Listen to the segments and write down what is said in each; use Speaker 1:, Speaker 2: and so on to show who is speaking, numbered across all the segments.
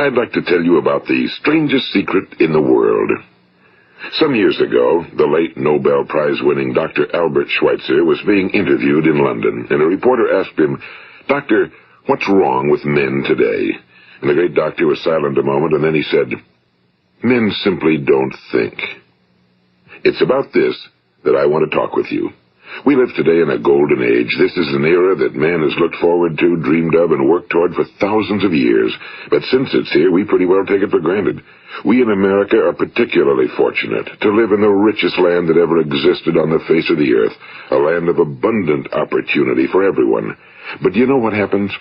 Speaker 1: I'd like to tell you about the strangest secret in the world. Some years ago, the late Nobel Prize-winning Dr. Albert Schweitzer was being interviewed in London, and a reporter asked him, "Doctor, what's wrong with men today?" And the great doctor was silent a moment, and then he said, "Men simply don't think." It's about this that I want to talk with you. We live today in a golden age. This is an era that man has looked forward to, dreamed of, and worked toward for thousands of years. But since it's here, we pretty well take it for granted. We in America are particularly fortunate to live in the richest land that ever existed on the face of the earth, a land of abundant opportunity for everyone. But do you know what happens?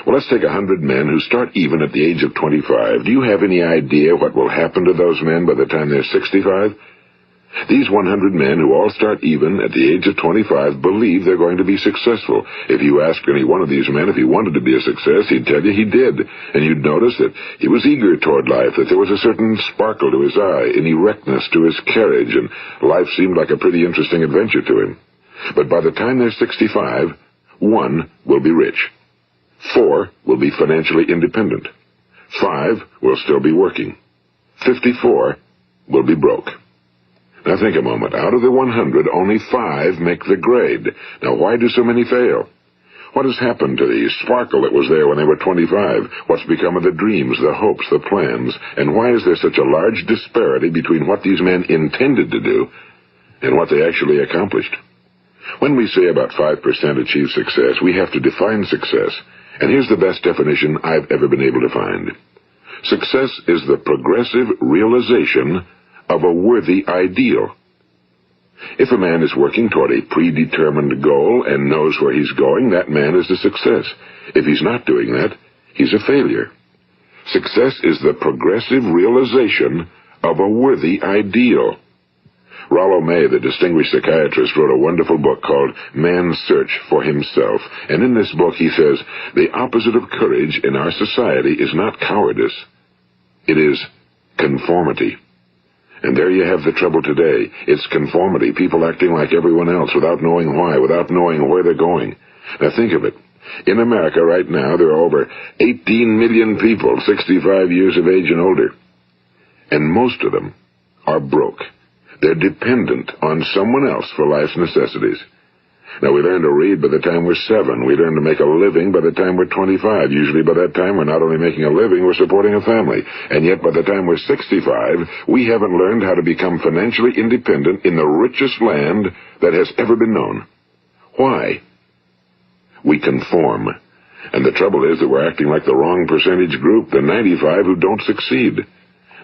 Speaker 1: Well, let's take 100 men who start even at the age of 25. Do you have any idea what will happen to those men by the time they're 65? These 100 men who all start even at the age of 25 believe they're going to be successful. If you asked any one of these men if he wanted to be a success, he'd tell you he did. And you'd notice that he was eager toward life, that there was a certain sparkle to his eye, an erectness to his carriage, and life seemed like a pretty interesting adventure to him. But by the time they're 65, 1 will be rich. 4 will be financially independent. 5 will still be working. 54 will be broke. Now think a moment. Out of the 100, only 5 make the grade. Now why do so many fail? What has happened to the sparkle that was there when they were 25? What's become of the dreams, the hopes, the plans? And why is there such a large disparity between what these men intended to do and what they actually accomplished? When we say about 5% achieve success, we have to define success. And here's the best definition I've ever been able to find. Success is the progressive realization of a worthy ideal. If a man is working toward a predetermined goal and knows where he's going, that man is a success. If he's not doing that, he's a failure. Success is the progressive realization of a worthy ideal. Rollo May, the distinguished psychiatrist, wrote a wonderful book called Man's Search for Himself. And in this book he says, the opposite of courage in our society is not cowardice. It is conformity. And there you have the trouble today. It's conformity, people acting like everyone else without knowing why, without knowing where they're going. Now think of it. In America right now, there are over 18 million people 65 years of age and older. And most of them are broke. They're dependent on someone else for life's necessities. Now, we learn to read by the time we're 7. We learn to make a living by the time we're 25. Usually by that time, we're not only making a living, we're supporting a family. And yet by the time we're 65, we haven't learned how to become financially independent in the richest land that has ever been known. Why? We conform. And the trouble is that we're acting like the wrong percentage group, the 95 who don't succeed.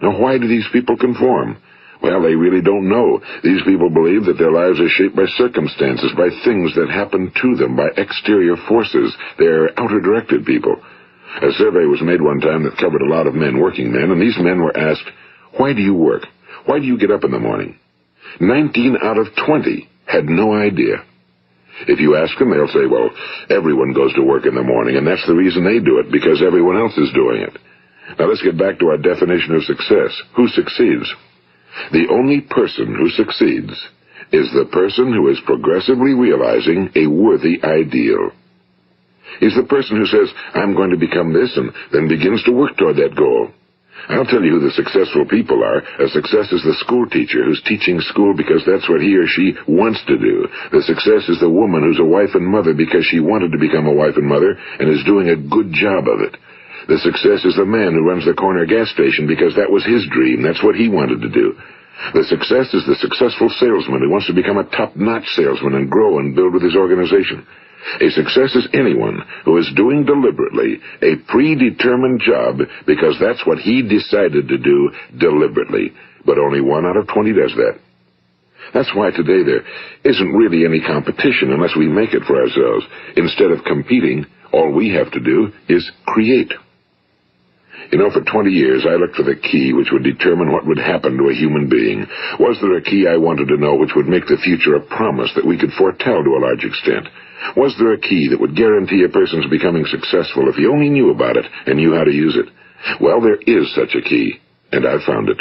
Speaker 1: Now, why do these people conform? Well, they really don't know. These people believe that their lives are shaped by circumstances, by things that happen to them, by exterior forces. They're outer-directed people. A survey was made one time that covered a lot of men, working men, and these men were asked, "Why do you work? Why do you get up in the morning?" 19 out of 20 had no idea. If you ask them, they'll say, well, everyone goes to work in the morning, and that's the reason they do it, because everyone else is doing it. Now let's get back to our definition of success. Who succeeds? The only person who succeeds is the person who is progressively realizing a worthy ideal. He's the person who says, I'm going to become this, and then begins to work toward that goal. I'll tell you who the successful people are. A success is the school teacher who's teaching school because that's what he or she wants to do. The success is the woman who's a wife and mother because she wanted to become a wife and mother and is doing a good job of it. The success is the man who runs the corner gas station because that was his dream. That's what he wanted to do. The success is the successful salesman who wants to become a top-notch salesman and grow and build with his organization. A success is anyone who is doing deliberately a predetermined job because that's what he decided to do deliberately. But only 1 out of 20 does that. That's why today there isn't really any competition unless we make it for ourselves. Instead of competing, all we have to do is create. You know, for 20 years, I looked for the key which would determine what would happen to a human being. Was there a key I wanted to know which would make the future a promise that we could foretell to a large extent? Was there a key that would guarantee a person's becoming successful if he only knew about it and knew how to use it? Well, there is such a key, and I've found it.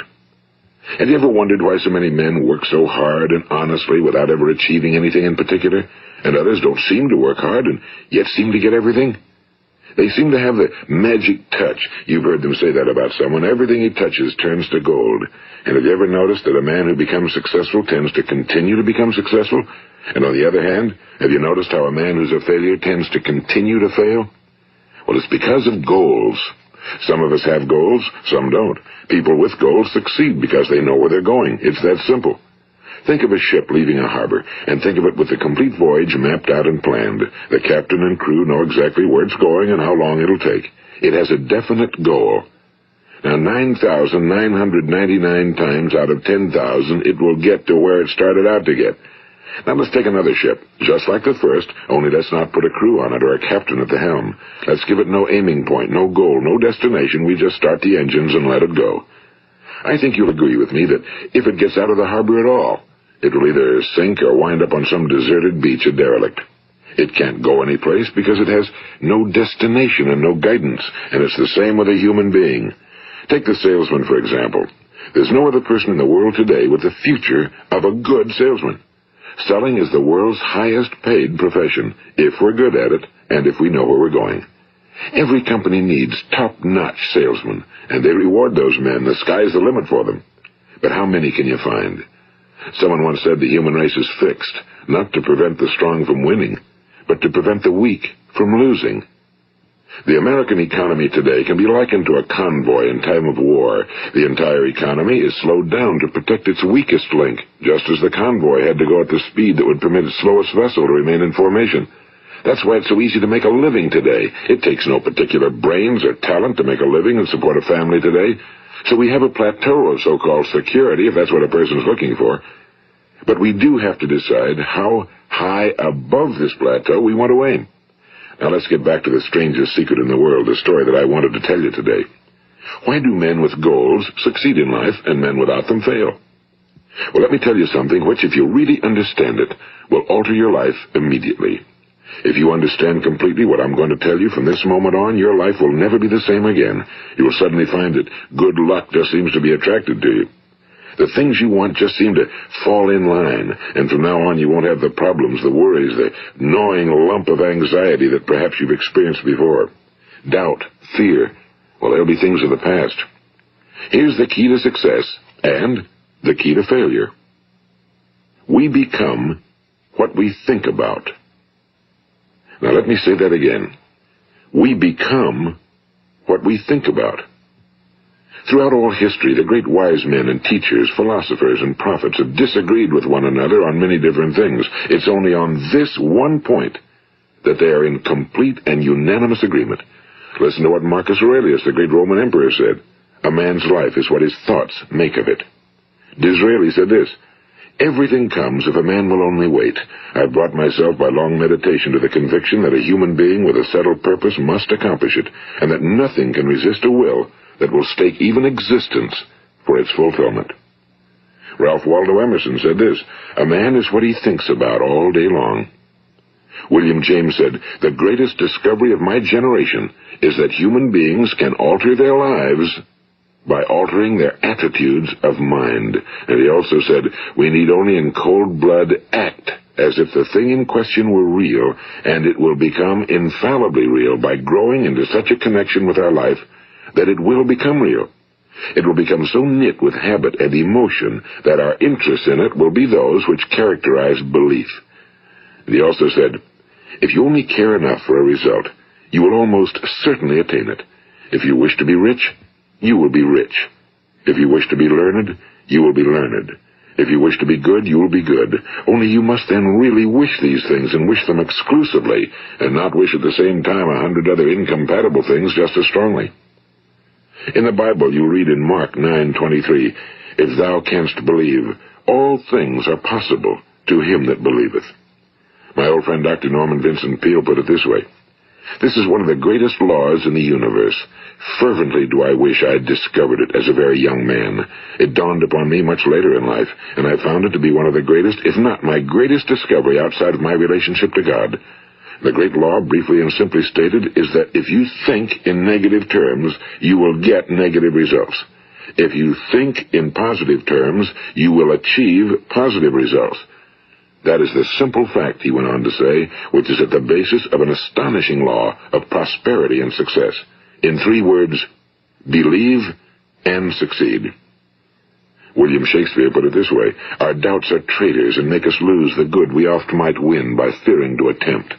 Speaker 1: Have you ever wondered why so many men work so hard and honestly without ever achieving anything in particular, and others don't seem to work hard and yet seem to get everything? They seem to have the magic touch. You've heard them say that about someone. Everything he touches turns to gold. And have you ever noticed that a man who becomes successful tends to continue to become successful? And on the other hand, have you noticed how a man who's a failure tends to continue to fail? Well, it's because of goals. Some of us have goals, some don't. People with goals succeed because they know where they're going. It's that simple. Think of a ship leaving a harbor, and think of it with the complete voyage mapped out and planned. The captain and crew know exactly where it's going and how long it'll take. It has a definite goal. Now, 9,999 times out of 10,000, it will get to where it started out to get. Now let's take another ship, just like the first, only let's not put a crew on it or a captain at the helm. Let's give it no aiming point, no goal, no destination. We just start the engines and let it go. I think you'll agree with me that if it gets out of the harbor at all, it will either sink or wind up on some deserted beach, a derelict. It can't go anyplace because it has no destination and no guidance, and it's the same with a human being. Take the salesman, for example. There's no other person in the world today with the future of a good salesman. Selling is the world's highest paid profession, if we're good at it, and if we know where we're going. Every company needs top-notch salesmen, and they reward those men. The sky's the limit for them. But how many can you find? Someone once said the human race is fixed, not to prevent the strong from winning, but to prevent the weak from losing. The American economy today can be likened to a convoy in time of war. The entire economy is slowed down to protect its weakest link, just as the convoy had to go at the speed that would permit its slowest vessel to remain in formation. That's why it's so easy to make a living today. It takes no particular brains or talent to make a living and support a family today. So we have a plateau of so-called security, if that's what a person's looking for. But we do have to decide how high above this plateau we want to aim. Now let's get back to the strangest secret in the world, the story that I wanted to tell you today. Why do men with goals succeed in life and men without them fail? Well, let me tell you something which, if you really understand it, will alter your life immediately. If you understand completely what I'm going to tell you from this moment on, your life will never be the same again. You will suddenly find that good luck just seems to be attracted to you. The things you want just seem to fall in line, and from now on you won't have the problems, the worries, the gnawing lump of anxiety that perhaps you've experienced before. Doubt, fear, well, they'll be things of the past. Here's the key to success and the key to failure. We become what we think about. Now let me say that again. We become what we think about. Throughout all history, the great wise men and teachers, philosophers and prophets have disagreed with one another on many different things. It's only on this one point that they are in complete and unanimous agreement. Listen to what Marcus Aurelius, the great Roman emperor, said. A man's life is what his thoughts make of it. Disraeli said this, everything comes if a man will only wait. I've brought myself by long meditation to the conviction that a human being with a settled purpose must accomplish it, and that nothing can resist a will that will stake even existence for its fulfillment. Ralph Waldo Emerson said this, a man is what he thinks about all day long. William James said, the greatest discovery of my generation is that human beings can alter their lives by altering their attitudes of mind. And he also said, we need only in cold blood act as if the thing in question were real, and it will become infallibly real by growing into such a connection with our life that it will become real. It will become so knit with habit and emotion that our interest in it will be those which characterize belief. And he also said, if you only care enough for a result, you will almost certainly attain it. If you wish to be rich, you will be rich. If you wish to be learned, you will be learned. If you wish to be good, you will be good. Only you must then really wish these things and wish them exclusively, and not wish at the same time 100 other incompatible things just as strongly. In the Bible, you read in Mark 9:23, if thou canst believe, all things are possible to him that believeth. My old friend Dr. Norman Vincent Peale put it this way, this is one of the greatest laws in the universe. Fervently do I wish I had discovered it as a very young man. It dawned upon me much later in life, and I found it to be one of the greatest, if not my greatest discovery outside of my relationship to God. The great law, briefly and simply stated, is that if you think in negative terms, you will get negative results. If you think in positive terms, you will achieve positive results. That is the simple fact, he went on to say, which is at the basis of an astonishing law of prosperity and success. In 3 words, believe and succeed. William Shakespeare put it this way: our doubts are traitors and make us lose the good we oft might win by fearing to attempt.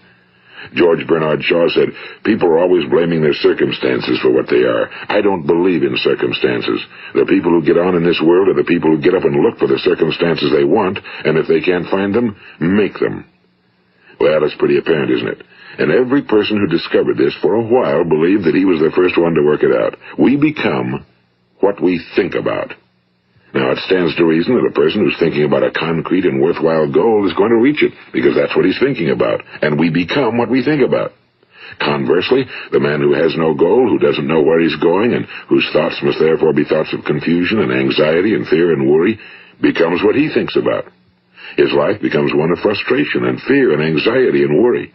Speaker 1: George Bernard Shaw said, people are always blaming their circumstances for what they are. I don't believe in circumstances. The people who get on in this world are the people who get up and look for the circumstances they want, and if they can't find them, make them. Well, it's pretty apparent, isn't it? And every person who discovered this for a while believed that he was the first one to work it out. We become what we think about. Now, it stands to reason that a person who's thinking about a concrete and worthwhile goal is going to reach it, because that's what he's thinking about, and we become what we think about. Conversely, the man who has no goal, who doesn't know where he's going, and whose thoughts must therefore be thoughts of confusion and anxiety and fear and worry, becomes what he thinks about. His life becomes one of frustration and fear and anxiety and worry.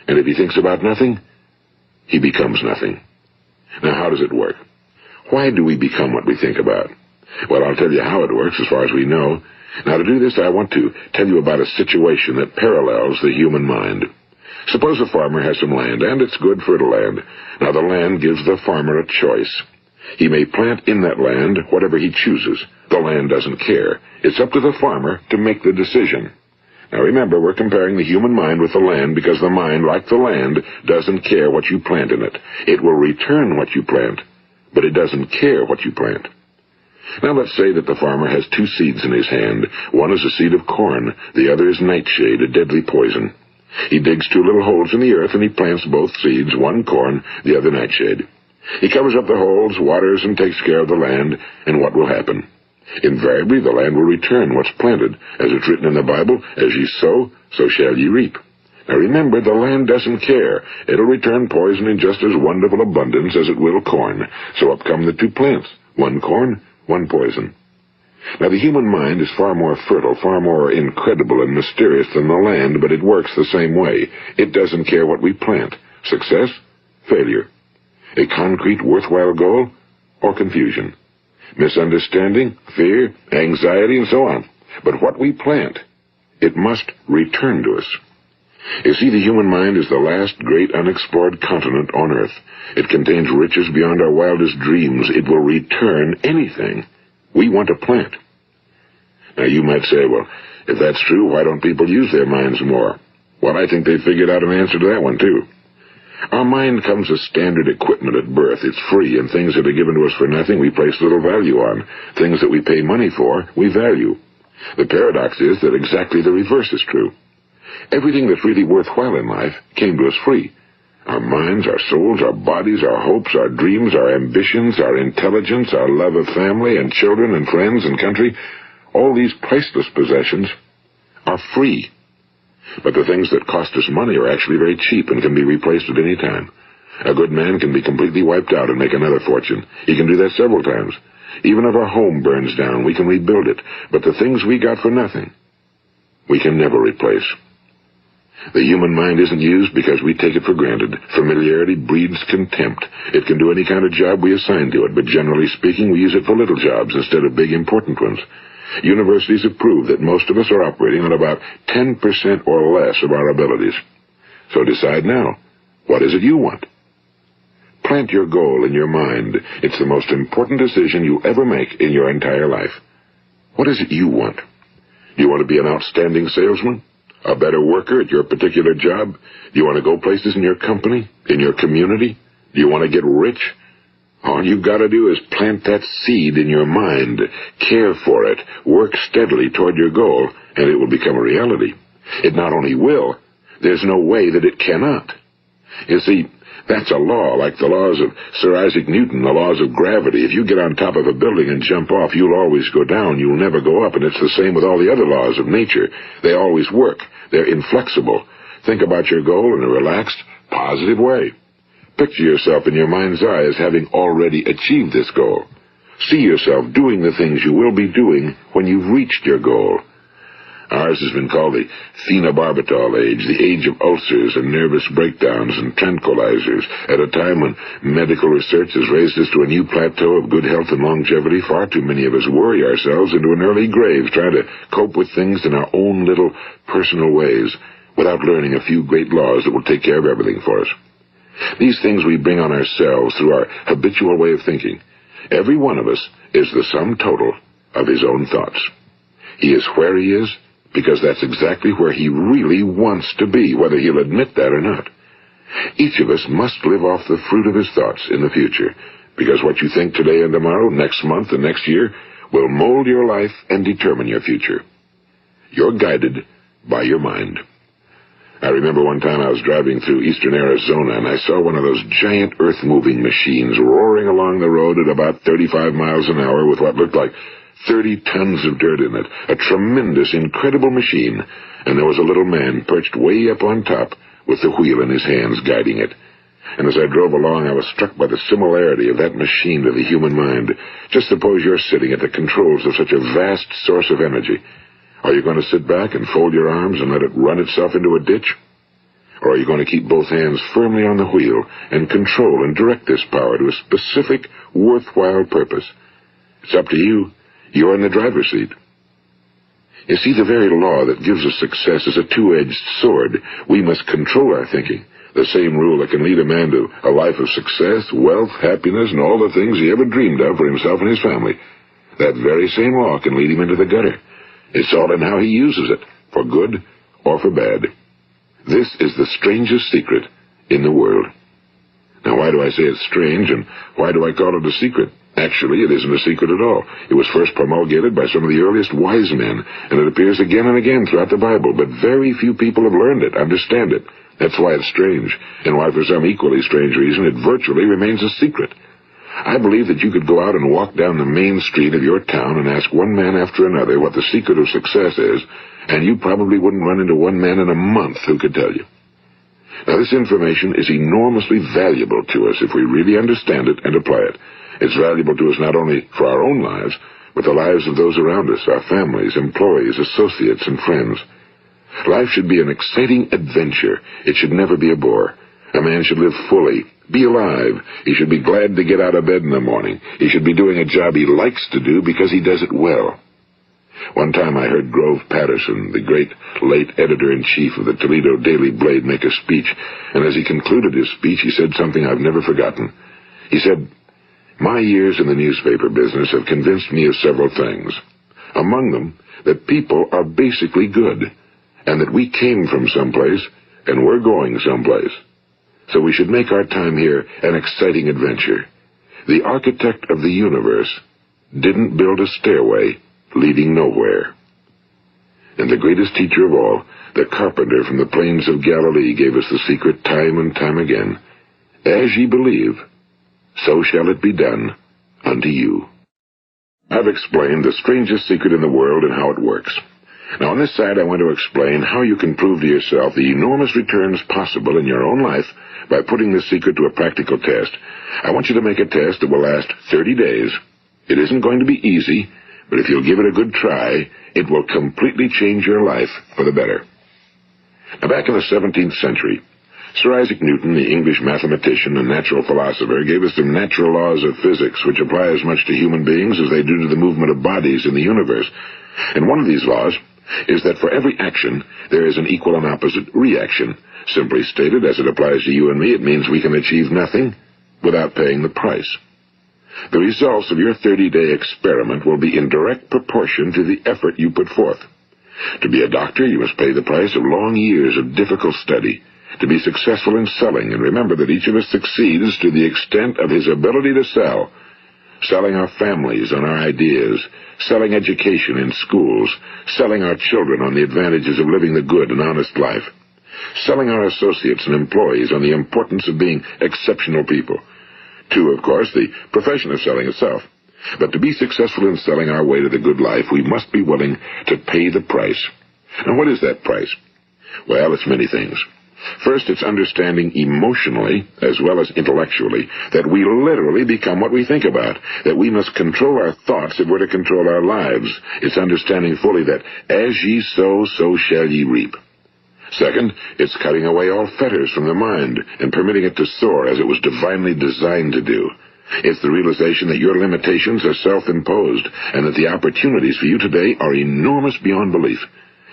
Speaker 1: And if he thinks about nothing, he becomes nothing. Now, how does it work? Why do we become what we think about? Well, I'll tell you how it works as far as we know. Now, to do this, I want to tell you about a situation that parallels the human mind. Suppose a farmer has some land, and it's good fertile land. Now, the land gives the farmer a choice. He may plant in that land whatever he chooses. The land doesn't care. It's up to the farmer to make the decision. Now, remember, we're comparing the human mind with the land because the mind, like the land, doesn't care what you plant in it. It will return what you plant, but it doesn't care what you plant. Now, let's say that the farmer has 2 seeds in his hand. One is a seed of corn. The other is nightshade, a deadly poison. He digs 2 little holes in the earth, and he plants both seeds, one corn, the other nightshade. He covers up the holes, waters, and takes care of the land, and what will happen? Invariably, the land will return what's planted. As it's written in the Bible, as ye sow, so shall ye reap. Now remember, the land doesn't care. It'll return poison in just as wonderful abundance as it will corn. So up come the 2 plants, one corn, one poison. Now, the human mind is far more fertile, far more incredible and mysterious than the land, but it works the same way. It doesn't care what we plant. Success, failure. A concrete, worthwhile goal, or confusion. Misunderstanding, fear, anxiety, and so on. But what we plant, it must return to us. You see, the human mind is the last great unexplored continent on Earth. It contains riches beyond our wildest dreams. It will return anything we want to plant. Now, you might say, well, if that's true, why don't people use their minds more? Well, I think they figured out an answer to that one, too. Our mind comes as standard equipment at birth. It's free, and things that are given to us for nothing we place little value on. Things that we pay money for, we value. The paradox is that exactly the reverse is true. Everything that's really worthwhile in life came to us free. Our minds, our souls, our bodies, our hopes, our dreams, our ambitions, our intelligence, our love of family and children and friends and country, all these priceless possessions are free. But the things that cost us money are actually very cheap and can be replaced at any time. A good man can be completely wiped out and make another fortune. He can do that several times. Even if our home burns down, we can rebuild it. But the things we got for nothing, we can never replace. The human mind isn't used because we take it for granted. Familiarity breeds contempt. It can do any kind of job we assign to it, but generally speaking, we use it for little jobs instead of big, important ones. Universities have proved that most of us are operating on about 10% or less of our abilities. So decide now, what is it you want? Plant your goal in your mind. It's the most important decision you'll ever make in your entire life. What is it you want? Do you want to be an outstanding salesman? A better worker at your particular job? Do you want to go places in your company? In your community? Do you want to get rich? All you've got to do is plant that seed in your mind, care for it, work steadily toward your goal, and it will become a reality. It not only will, there's no way that it cannot. You see, that's a law, like the laws of Sir Isaac Newton, the laws of gravity. If you get on top of a building and jump off, you'll always go down. You'll never go up, and it's the same with all the other laws of nature. They always work. They're inflexible. Think about your goal in a relaxed, positive way. Picture yourself in your mind's eye as having already achieved this goal. See yourself doing the things you will be doing when you've reached your goal. Ours has been called the phenobarbital age, the age of ulcers and nervous breakdowns and tranquilizers. At a time when medical research has raised us to a new plateau of good health and longevity, far too many of us worry ourselves into an early grave trying to cope with things in our own little personal ways without learning a few great laws that will take care of everything for us. These things we bring on ourselves through our habitual way of thinking. Every one of us is the sum total of his own thoughts. He is where he is because that's exactly where he really wants to be, whether he'll admit that or not. Each of us must live off the fruit of his thoughts in the future, because what you think today and tomorrow, next month and next year, will mold your life and determine your future. You're guided by your mind. I remember one time I was driving through eastern Arizona, and I saw one of those giant earth-moving machines roaring along the road at about 35 miles an hour with what looked like 30 tons of dirt in it, a tremendous, incredible machine, and there was a little man perched way up on top with the wheel in his hands guiding it. And as I drove along, I was struck by the similarity of that machine to the human mind. Just suppose you're sitting at the controls of such a vast source of energy. Are you going to sit back and fold your arms and let it run itself into a ditch? Or are you going to keep both hands firmly on the wheel and control and direct this power to a specific, worthwhile purpose? It's up to you. You're in the driver's seat. You see, the very law that gives us success is a two-edged sword. We must control our thinking. The same rule that can lead a man to a life of success, wealth, happiness, and all the things he ever dreamed of for himself and his family. That very same law can lead him into the gutter. It's all in how he uses it, for good or for bad. This is the strangest secret in the world. Now, why do I say it's strange, and why do I call it a secret? Actually, it isn't a secret at all. It was first promulgated by some of the earliest wise men, and it appears again and again throughout the Bible, but very few people have learned it, understand it. That's why it's strange, and why for some equally strange reason it virtually remains a secret. I believe that you could go out and walk down the main street of your town and ask one man after another what the secret of success is, and you probably wouldn't run into one man in a month who could tell you. Now, this information is enormously valuable to us if we really understand it and apply it. It's valuable to us not only for our own lives, but the lives of those around us, our families, employees, associates, and friends. Life should be an exciting adventure. It should never be a bore. A man should live fully, be alive. He should be glad to get out of bed in the morning. He should be doing a job he likes to do because he does it well. One time I heard Grove Patterson, the great late editor-in-chief of the Toledo Daily Blade, make a speech, and as he concluded his speech, he said something I've never forgotten. He said, "My years in the newspaper business have convinced me of several things. Among them, that people are basically good, and that we came from someplace, and we're going someplace. So we should make our time here an exciting adventure. The architect of the universe didn't build a stairway leading nowhere." And the greatest teacher of all, the carpenter from the plains of Galilee, gave us the secret time and time again. As ye believe, so shall it be done unto you. I've explained the strangest secret in the world and how it works. Now, on this side, I want to explain how you can prove to yourself the enormous returns possible in your own life by putting this secret to a practical test. I want you to make a test that will last 30 days. It isn't going to be easy, but if you'll give it a good try, it will completely change your life for the better. Now, back in the 17th century, Sir Isaac Newton, the English mathematician and natural philosopher, gave us some natural laws of physics which apply as much to human beings as they do to the movement of bodies in the universe. And one of these laws is that for every action, there is an equal and opposite reaction. Simply stated, as it applies to you and me, it means we can achieve nothing without paying the price. The results of your 30-day experiment will be in direct proportion to the effort you put forth. To be a doctor, you must pay the price of long years of difficult study. To be successful in selling, and remember that each of us succeeds to the extent of his ability to sell. Selling our families on our ideas, selling education in schools, selling our children on the advantages of living the good and honest life, selling our associates and employees on the importance of being exceptional people. To, of course, the profession of selling itself. But to be successful in selling our way to the good life, we must be willing to pay the price. And what is that price? Well, it's many things. First, it's understanding emotionally, as well as intellectually, that we literally become what we think about, that we must control our thoughts if we're to control our lives. It's understanding fully that as ye sow, so shall ye reap. Second, it's cutting away all fetters from the mind and permitting it to soar as it was divinely designed to do. It's the realization that your limitations are self-imposed and that the opportunities for you today are enormous beyond belief.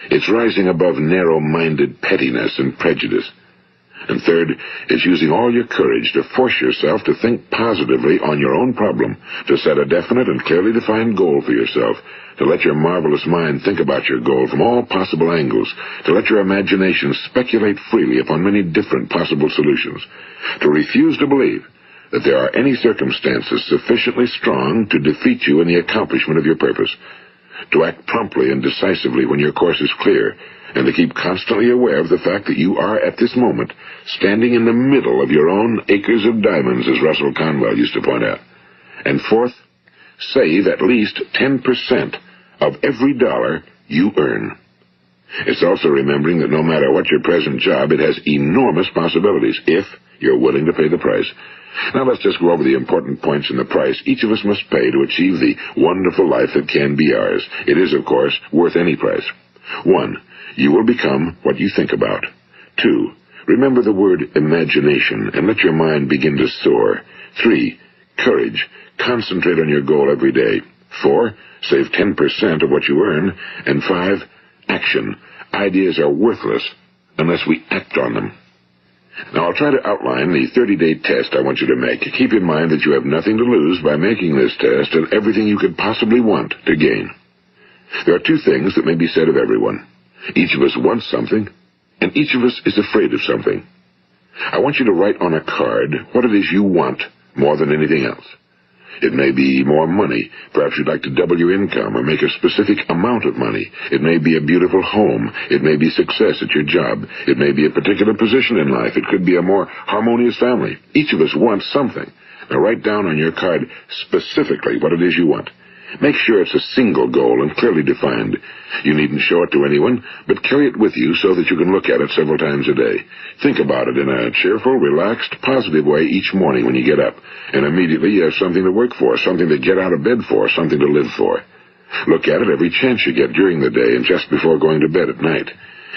Speaker 1: It's rising above narrow-minded pettiness and prejudice. And third, it's using all your courage to force yourself to think positively on your own problem, to set a definite and clearly defined goal for yourself, to let your marvelous mind think about your goal from all possible angles, to let your imagination speculate freely upon many different possible solutions, to refuse to believe that there are any circumstances sufficiently strong to defeat you in the accomplishment of your purpose, to act promptly and decisively when your course is clear, and to keep constantly aware of the fact that you are, at this moment, standing in the middle of your own acres of diamonds, as Russell Conwell used to point out. And fourth, save at least 10% of every dollar you earn. It's also remembering that no matter what your present job, it has enormous possibilities, if you're willing to pay the price. Now let's just go over the important points in the price each of us must pay to achieve the wonderful life that can be ours. It is, of course, worth any price. 1. You will become what you think about. 2. Remember the word imagination and let your mind begin to soar. 3. Courage. Concentrate on your goal every day. 4. Save 10% of what you earn. And 5. Action. Ideas are worthless unless we act on them. Now, I'll try to outline the 30-day test I want you to make. Keep in mind that you have nothing to lose by making this test and everything you could possibly want to gain. There are two things that may be said of everyone. Each of us wants something, and each of us is afraid of something. I want you to write on a card what it is you want more than anything else. It may be more money. Perhaps you'd like to double your income or make a specific amount of money. It may be a beautiful home. It may be success at your job. It may be a particular position in life. It could be a more harmonious family. Each of us wants something. Now write down on your card specifically what it is you want. Make sure it's a single goal and clearly defined. You needn't show it to anyone, but carry it with you so that you can look at it several times a day. Think about it in a cheerful, relaxed, positive way each morning when you get up, and immediately you have something to work for, something to get out of bed for, something to live for. Look at it every chance you get during the day and just before going to bed at night.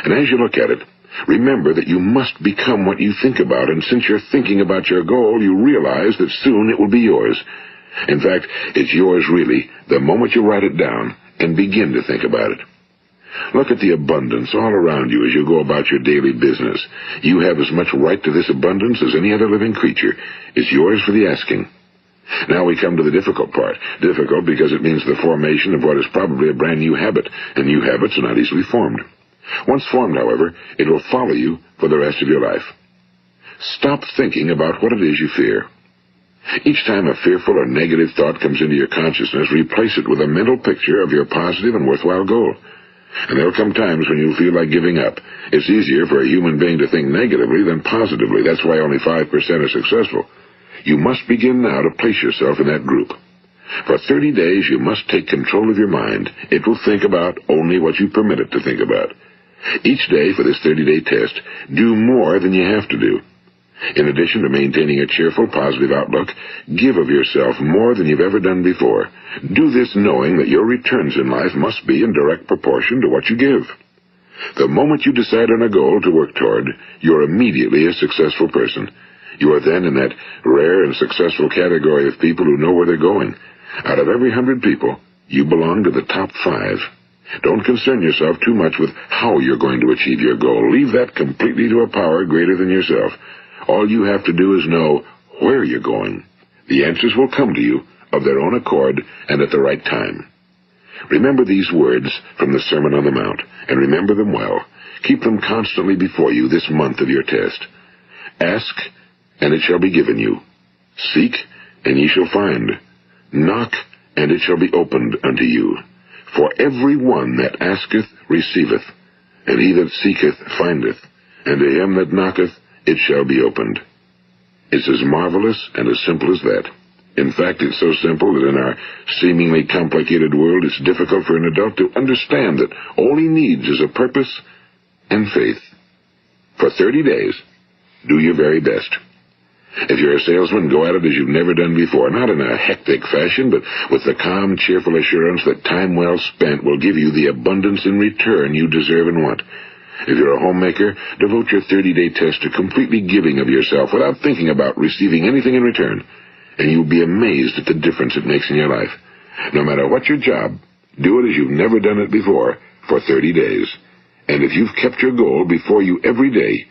Speaker 1: And as you look at it, remember that you must become what you think about, and since you're thinking about your goal, you realize that soon it will be yours. In fact, it's yours really the moment you write it down and begin to think about it. Look at the abundance all around you as you go about your daily business. You have as much right to this abundance as any other living creature. It's yours for the asking. Now we come to the difficult part. Difficult because it means the formation of what is probably a brand new habit, and new habits are not easily formed. Once formed, however, it will follow you for the rest of your life. Stop thinking about what it is you fear. Each time a fearful or negative thought comes into your consciousness, replace it with a mental picture of your positive and worthwhile goal. And there'll come times when you'll feel like giving up. It's easier for a human being to think negatively than positively. That's why only 5% are successful. You must begin now to place yourself in that group. For 30 days, you must take control of your mind. It will think about only what you permit it to think about. Each day for this 30-day test, do more than you have to do. In addition to maintaining a cheerful, positive outlook, give of yourself more than you've ever done before. Do this knowing that your returns in life must be in direct proportion to what you give. The moment you decide on a goal to work toward, you're immediately a successful person. You are then in that rare and successful category of people who know where they're going. Out of every 100 people, you belong to the top 5. Don't concern yourself too much with how you're going to achieve your goal. Leave that completely to a power greater than yourself. All you have to do is know where you're going. The answers will come to you of their own accord and at the right time. Remember these words from the Sermon on the Mount, and remember them well. Keep them constantly before you this month of your test. Ask, and it shall be given you. Seek, and ye shall find. Knock, and it shall be opened unto you. For every one that asketh receiveth, and he that seeketh findeth, and to him that knocketh it shall be opened. It's as marvelous and as simple as that. In fact, it's so simple that in our seemingly complicated world, it's difficult for an adult to understand that all he needs is a purpose and faith. For 30 days, do your very best. If you're a salesman, go at it as you've never done before, not in a hectic fashion, but with the calm, cheerful assurance that time well spent will give you the abundance in return you deserve and want. If you're a homemaker, devote your 30-day test to completely giving of yourself without thinking about receiving anything in return, and you'll be amazed at the difference it makes in your life. No matter what your job, do it as you've never done it before for 30 days. And if you've kept your goal before you every day,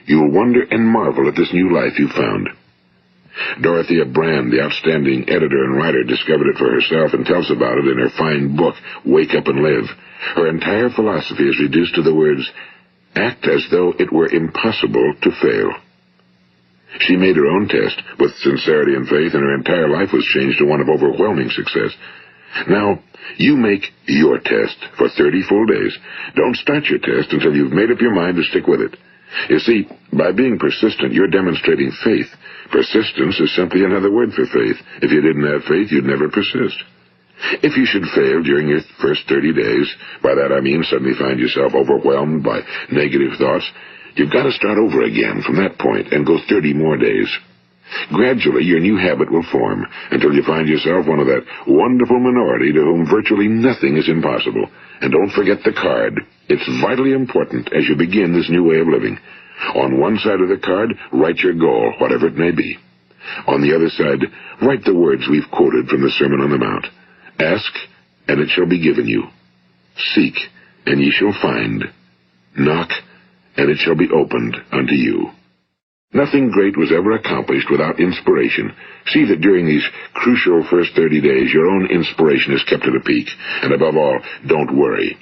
Speaker 1: you'll wonder and marvel at this new life you've found. Dorothea Brand, the outstanding editor and writer, discovered it for herself and tells about it in her fine book, Wake Up and Live. Her entire philosophy is reduced to the words, act as though it were impossible to fail. She made her own test with sincerity and faith, and her entire life was changed to one of overwhelming success. Now, you make your test for 30 full days. Don't start your test until you've made up your mind to stick with it. You see, by being persistent, you're demonstrating faith. Persistence is simply another word for faith. If you didn't have faith, you'd never persist. If you should fail during your first 30 days, by that I mean suddenly find yourself overwhelmed by negative thoughts, you've got to start over again from that point and go 30 more days. Gradually, your new habit will form until you find yourself one of that wonderful minority to whom virtually nothing is impossible. And don't forget the card. It's vitally important as you begin this new way of living. On one side of the card, write your goal, whatever it may be. On the other side, write the words we've quoted from the Sermon on the Mount. Ask, and it shall be given you. Seek, and ye shall find. Knock, and it shall be opened unto you. Nothing great was ever accomplished without inspiration. See that during these crucial first 30 days, your own inspiration is kept at a peak. And above all, don't worry.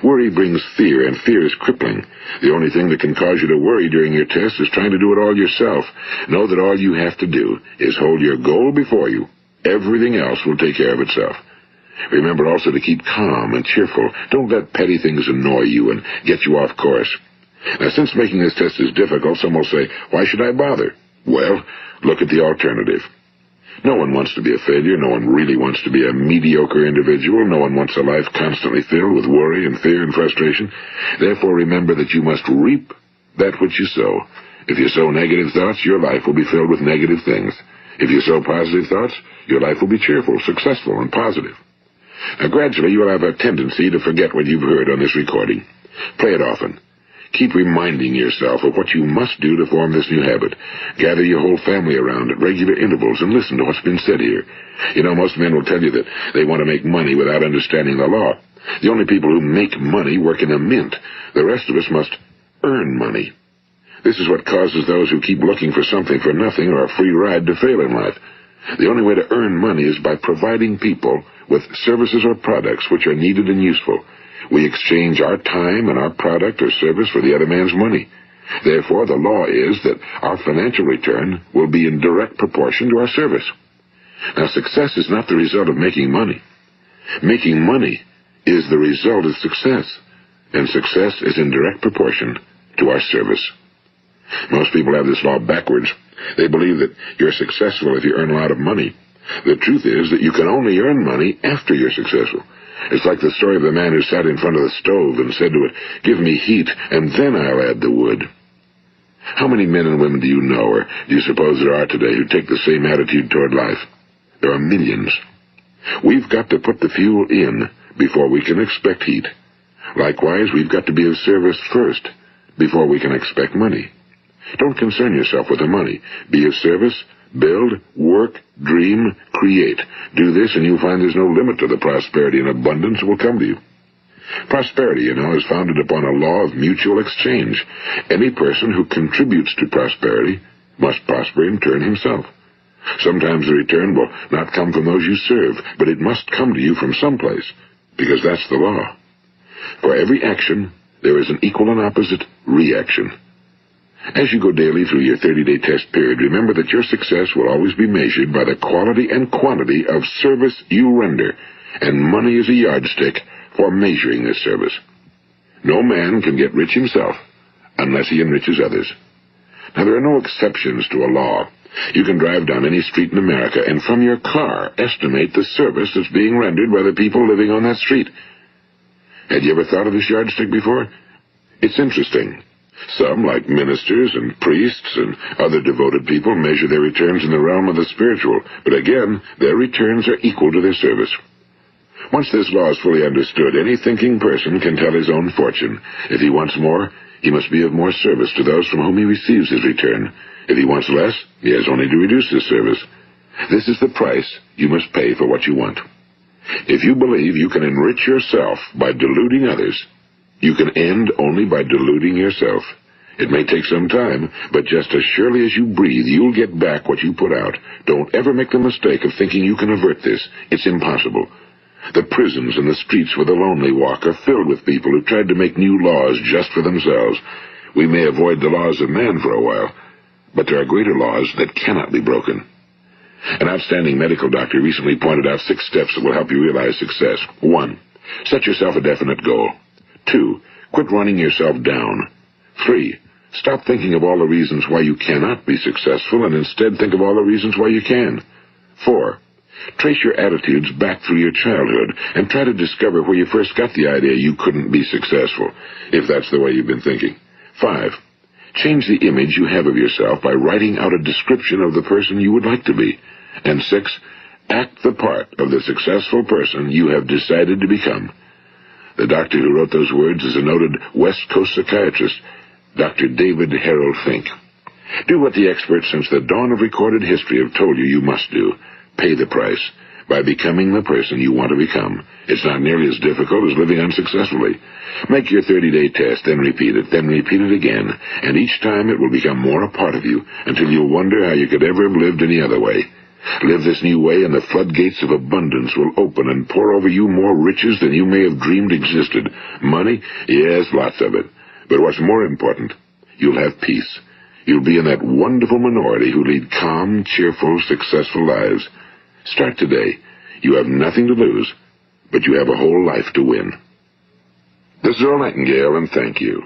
Speaker 1: Worry brings fear, and fear is crippling. The only thing that can cause you to worry during your test is trying to do it all yourself. Know that all you have to do is hold your goal before you. Everything else will take care of itself. Remember also to keep calm and cheerful. Don't let petty things annoy you and get you off course. Now, since making this test is difficult, some will say, why should I bother? Well, look at the alternative. No one wants to be a failure. No one really wants to be a mediocre individual. No one wants a life constantly filled with worry and fear and frustration. Therefore, remember that you must reap that which you sow. If you sow negative thoughts, your life will be filled with negative things. If you sow positive thoughts, your life will be cheerful, successful, and positive. Now, gradually, you will have a tendency to forget what you've heard on this recording. Play it often. Keep reminding yourself of what you must do to form this new habit. Gather your whole family around at regular intervals and listen to what's been said here. You know, most men will tell you that they want to make money without understanding the law. The only people who make money work in a mint. The rest of us must earn money. This is what causes those who keep looking for something for nothing or a free ride to fail in life. The only way to earn money is by providing people with services or products which are needed and useful. We exchange our time and our product or service for the other man's money. Therefore, the law is that our financial return will be in direct proportion to our service. Now, success is not the result of making money. Making money is the result of success, and success is in direct proportion to our service. Most people have this law backwards. They believe that you're successful if you earn a lot of money. The truth is that you can only earn money after you're successful. It's like the story of the man who sat in front of the stove and said to it, "Give me heat, and then I'll add the wood." How many men and women do you know, or do you suppose there are today, who take the same attitude toward life? There are millions. We've got to put the fuel in before we can expect heat. Likewise, we've got to be of service first before we can expect money. Don't concern yourself with the money. Be of service. Build, work, dream, create. Do this, and you'll find there's no limit to the prosperity and abundance that will come to you. Prosperity, is founded upon a law of mutual exchange. Any person who contributes to prosperity must prosper in turn himself. Sometimes the return will not come from those you serve, but it must come to you from someplace, because that's the law. For every action, there is an equal and opposite reaction. As you go daily through your 30-day test period, remember that your success will always be measured by the quality and quantity of service you render, and money is a yardstick for measuring this service. No man can get rich himself unless he enriches others. Now, there are no exceptions to a law. You can drive down any street in America and from your car estimate the service that's being rendered by the people living on that street. Had you ever thought of this yardstick before? It's interesting. Some, like ministers and priests and other devoted people, measure their returns in the realm of the spiritual, but again, their returns are equal to their service. Once this law is fully understood, any thinking person can tell his own fortune. If he wants more, he must be of more service to those from whom he receives his return. If he wants less, he has only to reduce his service. This is the price you must pay for what you want. If you believe you can enrich yourself by deluding others, you can end only by deluding yourself. It may take some time, but just as surely as you breathe, you'll get back what you put out. Don't ever make the mistake of thinking you can avert this. It's impossible. The prisons and the streets where the lonely walk are filled with people who tried to make new laws just for themselves. We may avoid the laws of man for a while, but there are greater laws that cannot be broken. An outstanding medical doctor recently pointed out 6 steps that will help you realize success. 1. Set yourself a definite goal. 2. Quit running yourself down. 3. Stop thinking of all the reasons why you cannot be successful and instead think of all the reasons why you can. 4. Trace your attitudes back through your childhood and try to discover where you first got the idea you couldn't be successful, if that's the way you've been thinking. 5. Change the image you have of yourself by writing out a description of the person you would like to be. And 6. Act the part of the successful person you have decided to become. The doctor who wrote those words is a noted West Coast psychiatrist, Dr. David Harold Fink. Do what the experts since the dawn of recorded history have told you you must do. Pay the price by becoming the person you want to become. It's not nearly as difficult as living unsuccessfully. Make your 30-day test, then repeat it again, and each time it will become more a part of you until you'll wonder how you could ever have lived any other way. Live this new way and the floodgates of abundance will open and pour over you more riches than you may have dreamed existed. Money? Yes, lots of it. But what's more important, you'll have peace. You'll be in that wonderful minority who lead calm, cheerful, successful lives. Start today. You have nothing to lose, but you have a whole life to win. This is Earl Nightingale, and thank you.